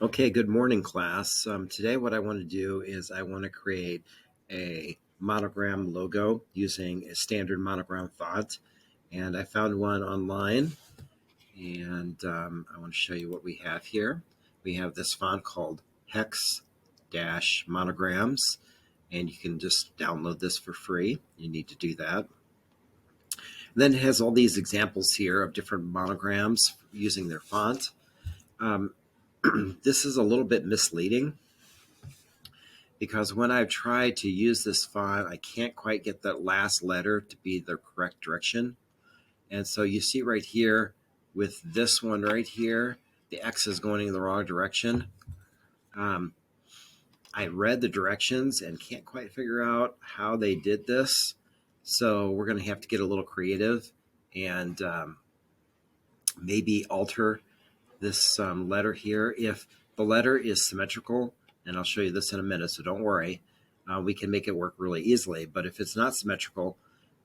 Okay, good morning, class. Today what I want to do is I want to create a monogram logo using a standard monogram font. And I found one online, and I want to show you what we have here. We have this font called HEX Monograms, and you can just download this for free. You need to do that. And then it has all these examples here of different monograms using their font. This is a little bit misleading, because when I've tried to use this font, I can't quite get that last letter to be the correct direction. And so you see right here with this one right here, the X is going in the wrong direction. I read the directions and can't quite figure out how they did this. So we're going to have to get a little creative and maybe alter this letter here. If the letter is symmetrical, and I'll show you this in a minute, so don't worry, we can make it work really easily. But if it's not symmetrical,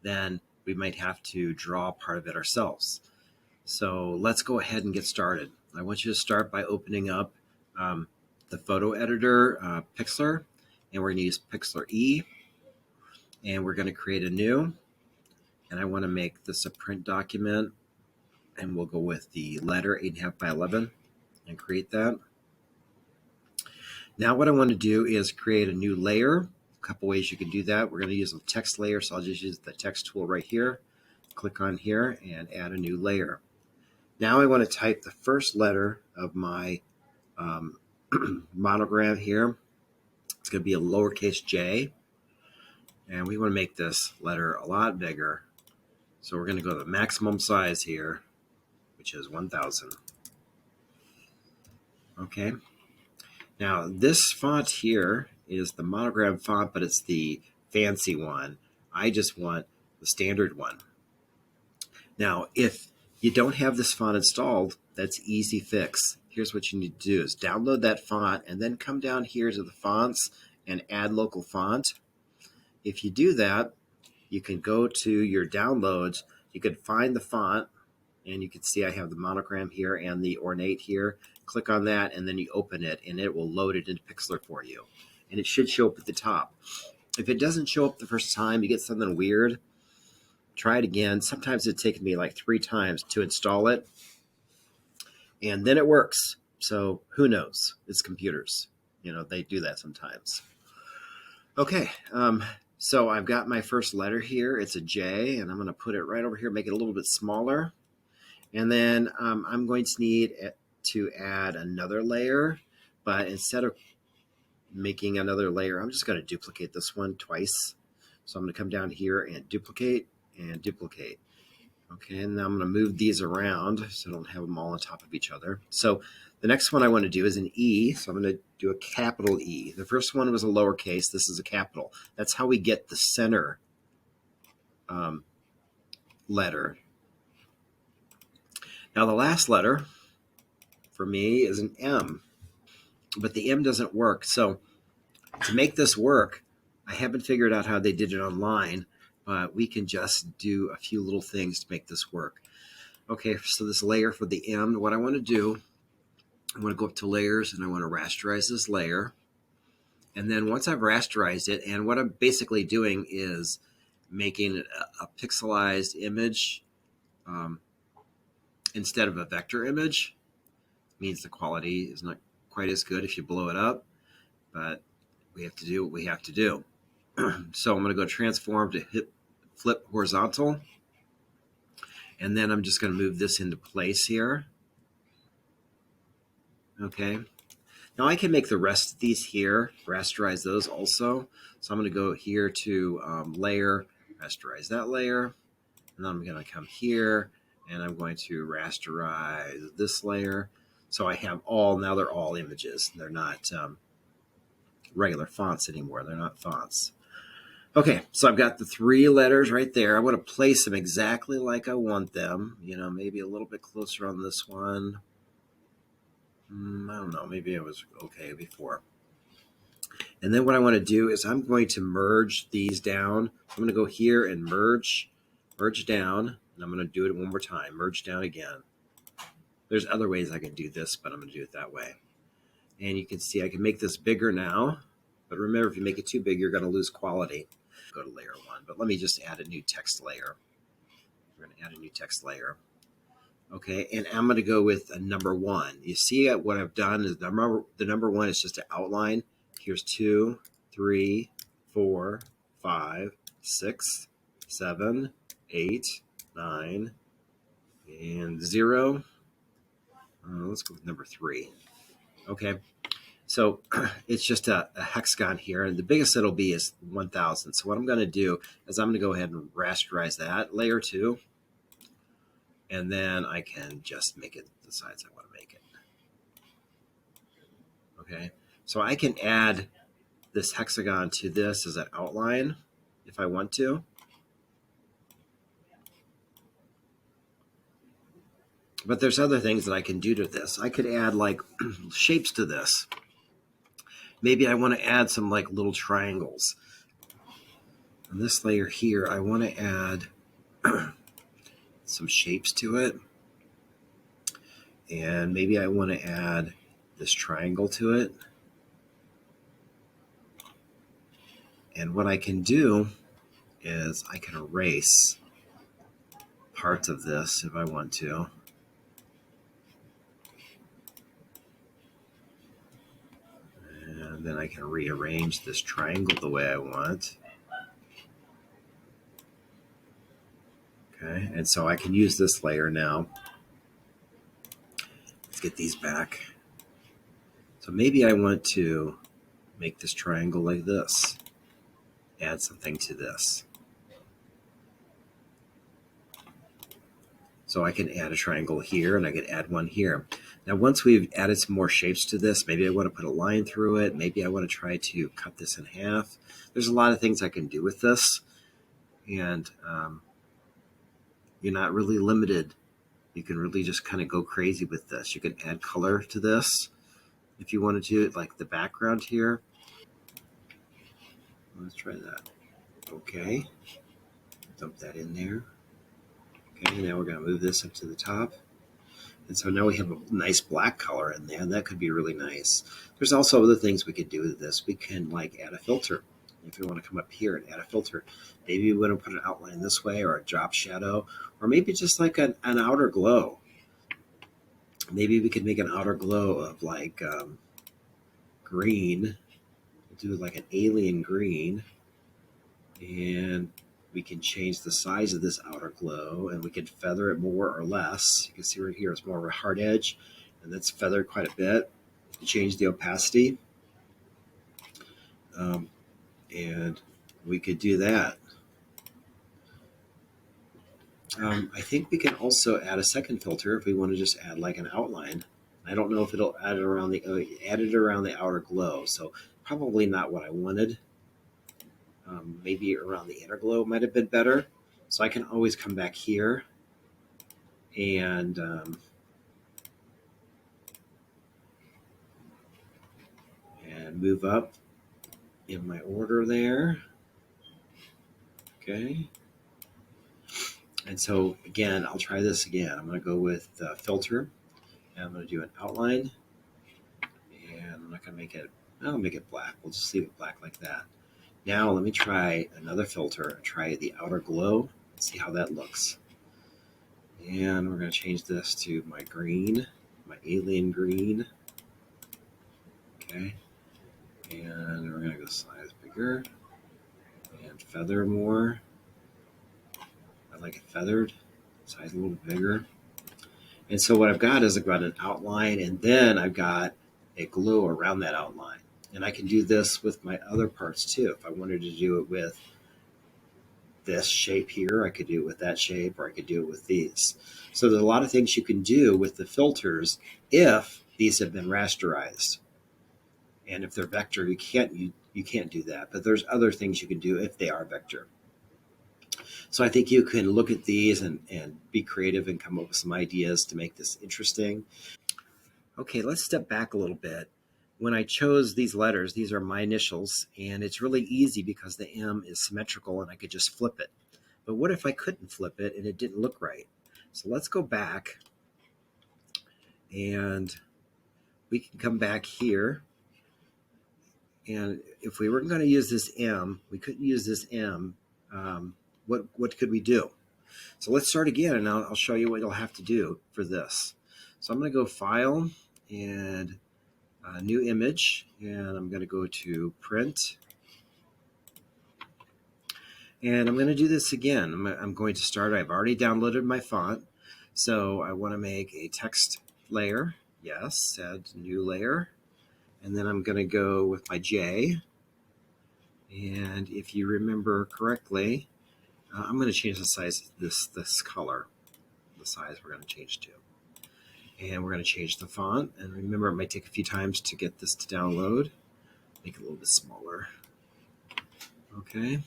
then we might have to draw part of it ourselves. So let's go ahead and get started. I want you to start by opening up the photo editor, Pixlr, and we're going to use Pixlr E, and we're going to create a new, and I want to make this a print document, and we'll go with the letter 8.5 by 11 and create that. Now what I want to do is create a new layer. A couple ways you can do that. We're going to use a text layer, so I'll just use the text tool right here. Click on here and add a new layer. Now I want to type the first letter of my monogram here. It's going to be a lowercase j, and we want to make this letter a lot bigger. So we're going to go to the maximum size here, which is 1000. Okay. Now this font here is the monogram font, but it's the fancy one. I just want the standard one. Now, if you don't have this font installed, that's easy fix. Here's what you need to do is download that font and then come down here to the fonts and add local font. If you do that, you can go to your downloads. You can find the font, and you can see I have the monogram here and the ornate here. Click on that, and then you open it, and it will load it into Pixlr for you. And it should show up at the top. If it doesn't show up the first time, you get something weird, try it again. Sometimes it's taken me like 3 times to install it, and then it works. So who knows? It's computers. You know, they do that sometimes. Okay, so I've got my first letter here. It's a J, and I'm going to put it right over here, make it a little bit smaller. And then I'm going to need to add another layer, but instead of making another layer, I'm just going to duplicate this one twice. So I'm going to come down here and duplicate and duplicate. Okay, and now I'm going to move these around so I don't have them all on top of each other. So the next one I want to do is an E, so I'm going to do a capital E. The first one was a lowercase. This is a capital. That's how we get the center letter. Now the last letter for me is an M, but the M doesn't work. So to make this work, I haven't figured out how they did it online, but we can just do a few little things to make this work. Okay, so this layer for the M, what I want to do, I want to go up to layers and I want to rasterize this layer. And then once I've rasterized it, and what I'm basically doing is making a pixelized image instead of a vector image. Means the quality is not quite as good if you blow it up, but we have to do what we have to do. So I'm going to go transform to flip horizontal, and then I'm just going to move this into place here. Okay. Now I can make the rest of these here, rasterize those also. So I'm going to go here to layer, rasterize that layer, and then I'm going to come here and I'm going to rasterize this layer. So I have all, now they're all images. They're not regular fonts anymore. They're not fonts. Okay, so I've got the 3 letters right there. I want to place them exactly like I want them. You know, maybe a little bit closer on this one. I don't know, maybe it was okay before. And then what I want to do is I'm going to merge these down. I'm going to go here and merge down. And I'm going to do it one more time, merge down again. There's other ways I can do this, but I'm going to do it that way. And you can see I can make this bigger now. But remember, if you make it too big, you're going to lose quality. Go to layer 1. But let me just add a new text layer. We're going to add a new text layer. Okay, and I'm going to go with a number 1. You see what I've done is the number 1 is just an outline. Here's 2, 3, 4, 5, 6, 7, 8, 9, and 0. Let's go with number 3. Okay, so it's just a hexagon here, and the biggest it'll be is 1000. So what I'm going to do is I'm going to go ahead and rasterize that, layer 2, and then I can just make it the size I want to make it. Okay, so I can add this hexagon to this as an outline if I want to. But there's other things that I can do to this. I could add like shapes to this. Maybe I want to add some like little triangles. On this layer here, I want to add some shapes to it. And maybe I want to add this triangle to it. And what I can do is I can erase parts of this if I want to. And then I can rearrange this triangle the way I want. Okay, and so I can use this layer now. Let's get these back. So maybe I want to make this triangle like this. Add something to this. So I can add a triangle here, and I can add one here. Now, once we've added some more shapes to this, maybe I want to put a line through it. Maybe I want to try to cut this in half. There's a lot of things I can do with this, and you're not really limited. You can really just kind of go crazy with this. You can add color to this if you wanted to, like the background here. Let's try that. Okay, dump that in there. Okay, now we're going to move this up to the top. And so now we have a nice black color in there, and that could be really nice. There's also other things we could do with this. We can like add a filter. If you want to come up here and add a filter, maybe you want to put an outline this way or a drop shadow, or maybe just like an outer glow. Maybe we could make an outer glow of like green. We'll do like an alien green, and we can change the size of this outer glow, and we can feather it more or less. You can see right here it's more of a hard edge, and that's feathered quite a bit. Change the opacity, and we could do that. I think we can also add a second filter if we want to just add like an outline. I don't know if it'll add it around the outer glow, so probably not what I wanted. Maybe around the inner glow might have been better. So I can always come back here and move up in my order there. Okay. And so again, I'll try this again. I'm going to go with filter, and I'm going to do an outline, and I'm not going to make it, I'll make it black. We'll just leave it black like that. Now let me try another filter, try the outer glow, and see how that looks. And we're going to change this to my green, my alien green. Okay. And we're going to go size bigger and feather more. I like it feathered, size a little bit bigger. And so what I've got is I've got an outline, and then I've got a glow around that outline. And I can do this with my other parts too. If I wanted to do it with this shape here, I could do it with that shape, or I could do it with these. So there's a lot of things you can do with the filters if these have been rasterized. And if they're vector, you can't do that. But there's other things you can do if they are vector. So I think you can look at these and be creative and come up with some ideas to make this interesting. Okay, let's step back a little bit. When I chose these letters, these are my initials, and it's really easy because the M is symmetrical and I could just flip it. But what if I couldn't flip it and it didn't look right? So let's go back, and we can come back here. And if we weren't going to use this M, we couldn't use this M. What could we do? So let's start again, and I'll show you what you'll have to do for this. So I'm going to go File and New Image, and I'm going to go to Print. And I'm going to do this again. I'm going to start. I've already downloaded my font, so I want to make a text layer. Yes, add new layer. And then I'm going to go with my J. And if you remember correctly, I'm going to change the size of this color, the size we're going to change to. And we're going to change the font. And remember, it might take a few times to get this to download. Make it a little bit smaller. Okay.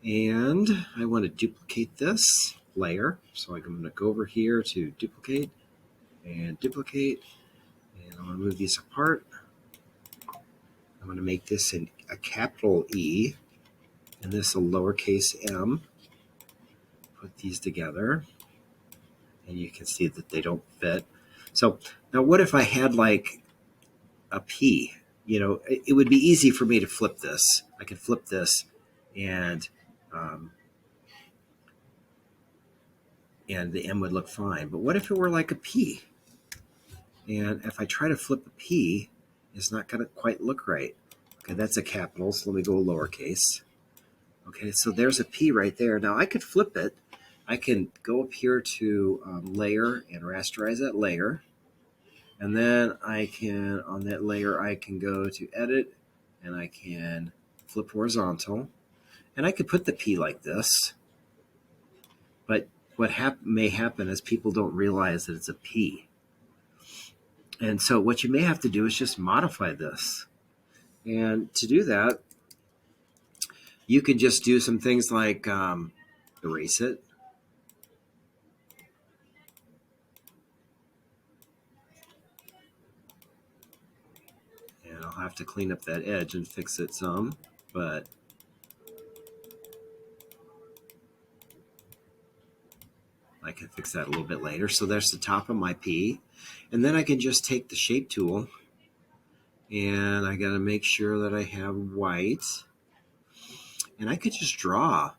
And I want to duplicate this layer. So I'm going to go over here to duplicate. And I'm going to move these apart. I'm going to make this a capital E and this a lowercase m. Put these together. And you can see that they don't fit. So now what if I had like a P? You know, it would be easy for me to flip this. I could flip this and the M would look fine. But what if it were like a P? And if I try to flip a P, it's not going to quite look right. Okay, that's a capital, so let me go lowercase. Okay, so there's a P right there. Now I could flip it. I can go up here to Layer and rasterize that layer. And then I can, on that layer, I can go to Edit, and I can flip horizontal. And I could put the P like this. But what may happen is people don't realize that it's a P. And so what you may have to do is just modify this. And to do that, you can just do some things like erase it. And I'll have to clean up that edge and fix it some, but I can fix that a little bit later. So there's the top of my P. And then I can just take the shape tool, and I got to make sure that I have white. And I could just draw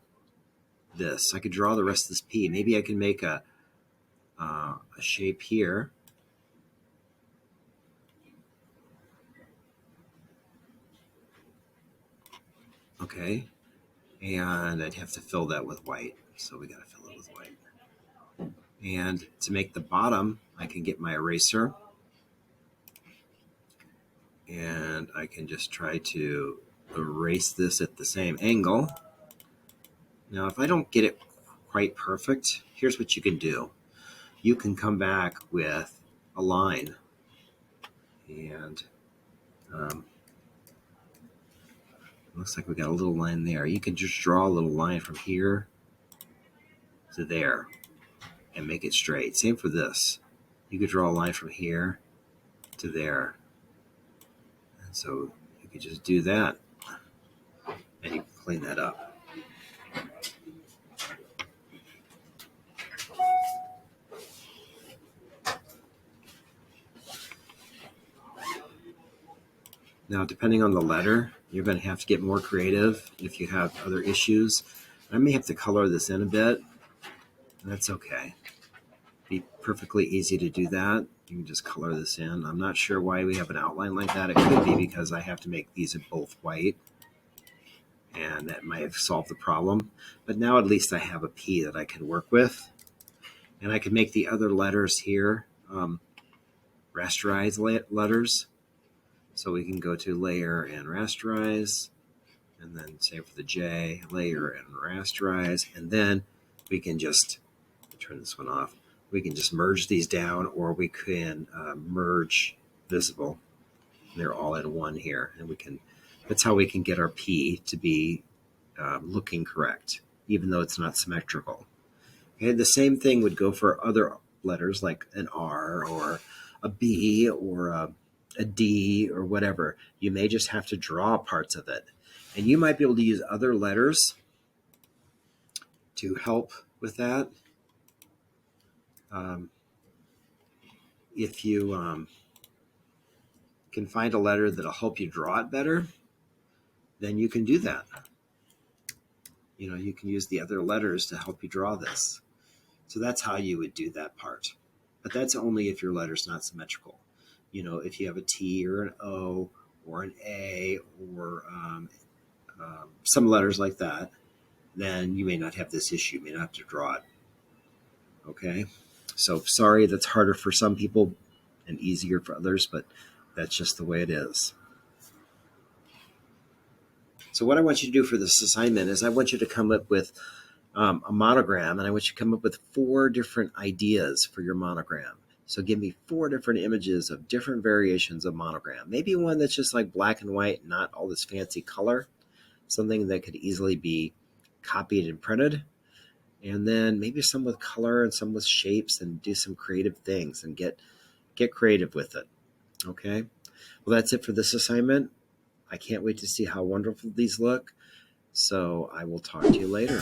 this. I could draw the rest of this P. Maybe I can make a shape here. Okay. And I'd have to fill that with white. So we got to fill it with white. And to make the bottom, I can get my eraser. And I can just try to erase this at the same angle. Now, if I don't get it quite perfect, here's what you can do. You can come back with a line. And looks like we got a little line there. You can just draw a little line from here to there and make it straight. Same for this. You could draw a line from here to there. And so you could just do that, and you can clean that up. Now, depending on the letter, you're going to have to get more creative if you have other issues. I may have to color this in a bit. That's okay. Be perfectly easy to do that. You can just color this in. I'm not sure why we have an outline like that. It could be because I have to make these both white, and that might have solved the problem. But now at least I have a P that I can work with. And I can make the other letters here rasterize letters. So we can go to Layer and Rasterize, and then same for the J, Layer and Rasterize, and then we can just turn this one off. We can just merge these down, or we can merge visible. They're all in one here, and we can. That's how we can get our P to be looking correct, even though it's not symmetrical. Okay, the same thing would go for other letters like an R or a B or a D or whatever. You may just have to draw parts of it. And you might be able to use other letters to help with that. If you can find a letter that'll help you draw it better, then you can do that. You know, you can use the other letters to help you draw this. So that's how you would do that part. But that's only if your letter's not symmetrical. You know, if you have a T or an O or an A or some letters like that, then you may not have this issue. You may not have to draw it. Okay? So sorry, that's harder for some people and easier for others, but that's just the way it is. So what I want you to do for this assignment is I want you to come up with a monogram, and I want you to come up with 4 different ideas for your monogram. So give me 4 different images of different variations of monogram. Maybe one that's just like black and white, not all this fancy color, something that could easily be copied and printed. And then maybe some with color and some with shapes, and do some creative things and get creative with it. Okay? Well, that's it for this assignment. I can't wait to see how wonderful these look. So I will talk to you later.